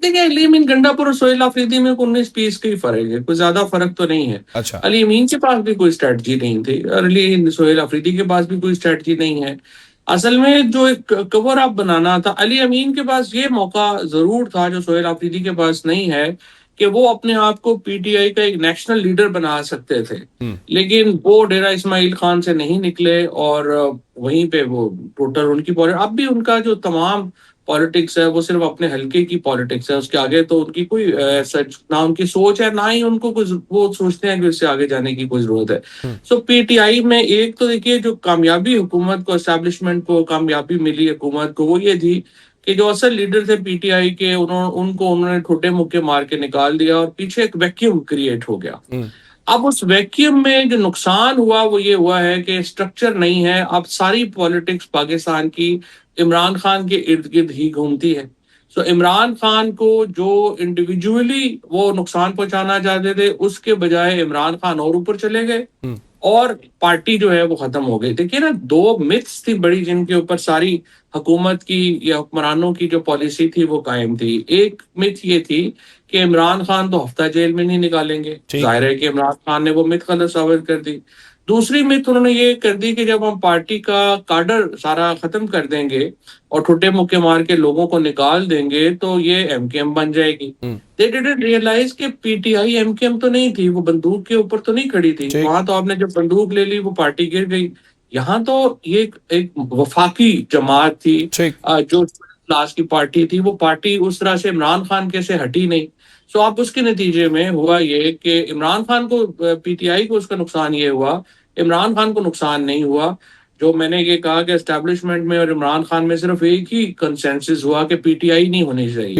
देखिए, अली अमीन गंडापुर और सोहेल अफरीदी में 19-20 का ही फ़र्क है, कोई ज़्यादा फ़र्क तो नहीं है। अच्छा। अली अमीन के पास भी कोई स्ट्रैटेजी नहीं थी और अली सोहेल अफरीदी के पास भी कोई स्ट्रैटेजी नहीं है। असल में जो एक कवर अप बनाना था, अली अमीन के पास ये मौका ज़रूर था जो सोहेल अफरीदी के पास नहीं है, कि वो अपने आप को पीटीआई का एक नेशनल लीडर बना सकते थे। हुँ। लेकिन वो डेरा इस्माइल खान से नहीं निकले और वहीं पे वो टोटल उनकी अब भी उनका जो तमाम पॉलिटिक्स है वो सिर्फ अपने हल्के की पॉलिटिक्स है, उसके आगे तो उनकी कोई सच ना उनकी सोच है, ना ही उनको कुछ वो सोचते हैं कि उससे आगे जाने की कोई ज़रूरत है। हुँ। सो पीटीआई में एक तो देखिए जो कामयाबी हुकूमत को, एस्टेब्लिशमेंट को कामयाबी मिली हुकूमत को, वो ये थी कि जो असल लीडर थे पीटीआई के उन्होंने ठुड्डे-मुक्के मार के निकाल दिया और पीछे एक वैक्यूम क्रिएट हो गया। हुँ। अब उस वैक्यूम में जो नुकसान हुआ वो ये हुआ है कि स्ट्रक्चर नहीं है। अब सारी पॉलिटिक्स पाकिस्तान की इमरान खान के इर्द-गिर्द ही घूमती है। सो इमरान खान को जो इंडिविजुअली वो नुकसान पहुँचाना चाहते थे, उसके बजाय इमरान खान और ऊपर चले गए हुँ। और पार्टी जो है वो खत्म हो गई। देखिए ना, 2 मिथ्स थी बड़ी जिनके ऊपर सारी हुकूमत की या हुक्मरानों की जो पॉलिसी थी वो कायम थी। एक मिथ ये थी कि इमरान खान तो हफ्ता जेल में नहीं निकालेंगे। ठीक ज़ाहिर है। है कि इमरान खान ने वो मिथ गलत साबित कर दी। दूसरी मिथ उन्होंने ये कर दी कि जब हम पार्टी का काडर सारा खत्म कर देंगे और ठुड्डे-मुक्के मार के लोगों को निकाल देंगे तो ये एमकेएम बन जाएगी। हुँ। दे डिडन्ट रियलाइज़ कि पीटीआई एमकेएम तो नहीं थी, वो बंदूक के ऊपर तो नहीं खड़ी थी। ठीक। वहाँ तो आपने जब बंदूक ले ली वो पार्टी गिर गई। यहाँ तो ये एक एक वफ़ाकी जमात थी, ठीक। जो क्लास की पार्टी थी, वो पार्टी उस तरह से इमरान खान के से हटी नहीं। सो अब उसके नतीजे में हुआ ये कि इमरान खान को पीटीआई को उसका नुकसान ये हुआ, इमरान खान को नुकसान नहीं हुआ। जो मैंने ये कहा कि एस्टेब्लिशमेंट में और इमरान खान में सिर्फ़ एक ही कंसेंसस हुआ कि पीटीआई नहीं होनी चाहिए।